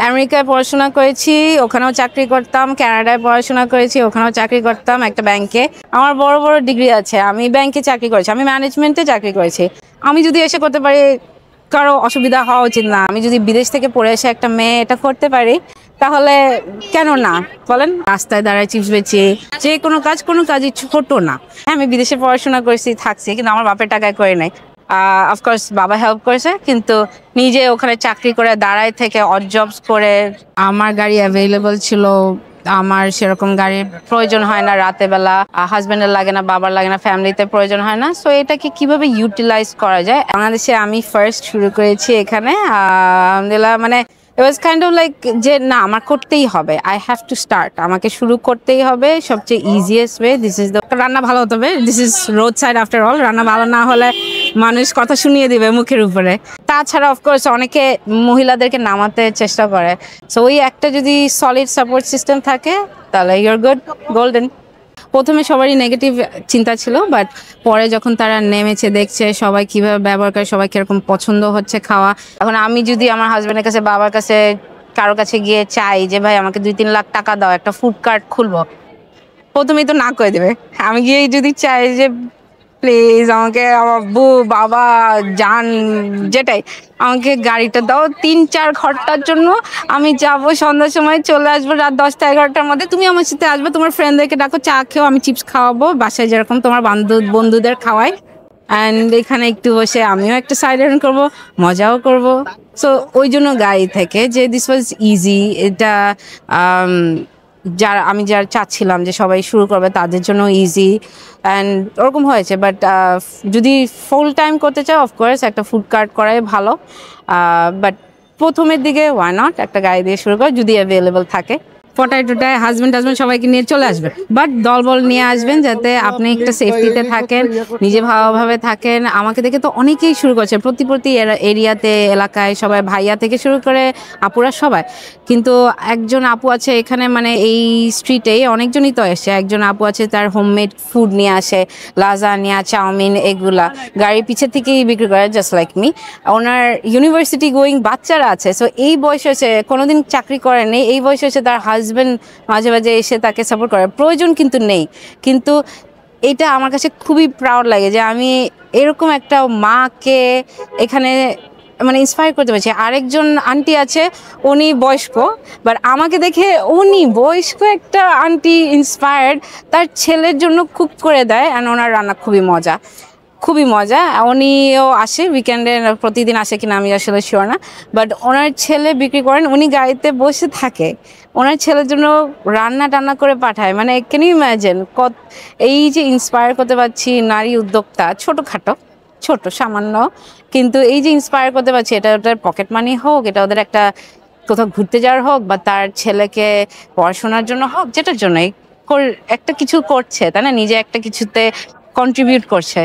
আমেরিকায় পড়াশোনা করেছি, ওখানেও চাকরি করতাম। কানাডায় পড়াশোনা করেছি, ওখানেও চাকরি করতাম একটা ব্যাংকে। আমার বড় বড় ডিগ্রি আছে, আমি ব্যাংকে চাকরি করেছি, আমি ম্যানেজমেন্টে চাকরি করেছি। আমি যদি এসে করতে পারি, কারো অসুবিধা হওয়া উচিত না। আমি যদি বিদেশ থেকে পড়ে এসে একটা মেয়ে এটা করতে পারি, তাহলে কেন না বলেন? রাস্তায় দাঁড়ায় চিপস বেচি, যে কোনো কাজই ছোট না। আমি বিদেশে পড়াশোনা করেছি, থাকছি, কিন্তু আমার বাপের টাকায় করে নাই। অফকোর্স বাবা হেল্প করেছে, কিন্তু নিজে ওখানে চাকরি করে দাঁড়ায় থেকে অড জবস করে আমার গাড়ি অ্যাভেলেবল ছিল। আমার সেরকম গাড়ির প্রয়োজন হয় না রাতে বেলা, হাজবেন্ডের লাগে না, বাবার লাগে না, ফ্যামিলিতে প্রয়োজন হয় না। সো এটাকে কিভাবে ইউটিলাইজ করা যায়। বাংলাদেশে আমি ফার্স্ট শুরু করেছি এখানে, আলহামদুলিল্লাহ। মানে ইট ওয়াজ কাইন্ড অফ লাইক যে না, আমার করতেই হবে, আই হ্যাভ টু স্টার্ট, আমাকে শুরু করতেই হবে। সবচেয়ে easiest way, this is the, রান্না ভালো হতে হবে, this is road side after all. রান্না ভালো না হলে মানুষ কথা শুনিয়ে দিবে মুখের উপরে। তাছাড়া অফকোর্স অনেকে মহিলাদেরকে নামাতে চেষ্টা করে। সো ওই একটা যদি সলিড সাপোর্ট সিস্টেম থাকে, তাহলে ইউর গুড, গোল্ডেন। প্রথমে সবারই নেগেটিভ চিন্তা ছিল, বাট পরে যখন তারা নেমেছে, দেখছে সবাই কিভাবে ব্যবহার করে, সবাই কিরকম পছন্দ হচ্ছে খাওয়া। এখন আমি যদি আমার হাজবেন্ডের কাছে, বাবার কাছে, কারো কাছে গিয়ে চাই যে ভাই আমাকে 2-3 লাখ টাকা দাও, একটা ফুড কার্ট খুলবো, প্রথমেই তো না করে দেবে। আমি গিয়ে যদি চাই যে প্লিজ আমাকে, আমার আব্বু বাবা জান যেটাই, আমাকে গাড়িটা দাও 3-4 ঘন্টার জন্য, আমি যাবো, সন্ধ্যার সময় চলে আসবো, রাত 10টা-11টার মধ্যে তুমি আমার সাথে আসবে, তোমার ফ্রেন্ডদেরকে ডাকো, চা খেও, আমি চিপস খাওয়াবো, বাসায় যেরকম তোমার বন্ধুদের খাওয়াই, অ্যান্ড এখানে একটু বসে আমিও একটা সাইড আর্ন করবো, মজাও করবো। সো ওই জন্য গাড়ি থেকে যে দিস ওয়াজ ইজি। এটা যারা চাচ্ছিলাম যে সবাই শুরু করবে, তাদের জন্য ইজি অ্যান্ড ওরকম হয়েছে। বাট যদি ফুল টাইম করতে চাও, অফকোর্স একটা ফুড কার্ট করাই ভালো। বাট প্রথমের দিকে ওয়াই নট একটা গাড়ি দিয়ে শুরু করে, যদি অ্যাভেলেবল থাকে। পটায় হাজবেন্ড সবাইকে নিয়ে চলে আসবেন, বাট দলবল নিয়ে আসবেন, যাতে আপনি একটা সেফটিতে থাকেন, নিজে ভালোভাবে থাকেন। আমাকে দেখে তো অনেকেই শুরু করছে, প্রতি এরিয়াতে, এলাকায় সবাই, ভাইয়া থেকে শুরু করে আপুরা সবাই। কিন্তু একজন আপু আছে এখানে, মানে এই স্ট্রিটেই অনেকজনই তো এসে, একজন আপু আছে তার হোমমেড ফুড নিয়ে আসে, লাজানিয়া, চাউমিন, এগুলা গাড়ির পিছের থেকেই বিক্রি করে, জাস্ট লাইক মি। ওনার ইউনিভার্সিটি গোয়িং বাচ্চারা আছে। সো এই বয়সে এসে, কোনোদিন চাকরি করেনি, এই বয়সে এসে তার হাজবেন্ড মাঝে মাঝে এসে তাকে সাপোর্ট করে, প্রয়োজন কিন্তু নেই। কিন্তু এটা আমার কাছে খুবই প্রাউড লাগে যে আমি এরকম একটা মাকে এখানে মানে ইন্সপায়ার করতে পারছি। আরেকজন আন্টি আছে, উনি বয়স্ক, বাট আমাকে দেখে উনি বয়স্ক একটা আন্টি ইন্সপায়ার্ড, তার ছেলের জন্য কুক করে দেয়, অ্যান্ড ওনার রান্না খুবই মজা। উনিও আসে উইকেন্ডে, প্রতিদিন আসে কিনা আমি আসলে শিওর না, বাট ওনার ছেলে বিক্রি করেন, উনি গাড়িতে বসে থাকে, ওনার ছেলের জন্য রান্না টান্না করে পাঠায়। মানে ক্যান ইউ ইমাজিন, এই যে ইন্সপায়ার করতে পারছি নারী উদ্যোক্তা, ছোট সামান্য, কিন্তু এই যে ইন্সপায়ার করতে পারছি, এটা ওদের পকেট মানি হোক, এটা ওদের একটা কোথাও ঘুরতে যাওয়ার হোক, বা তার ছেলেকে পড়াশোনার জন্য হোক, যেটার জন্যই একটা কিছু করছে, তাই না, নিজে একটা কিছুতে কন্ট্রিবিউট করছে।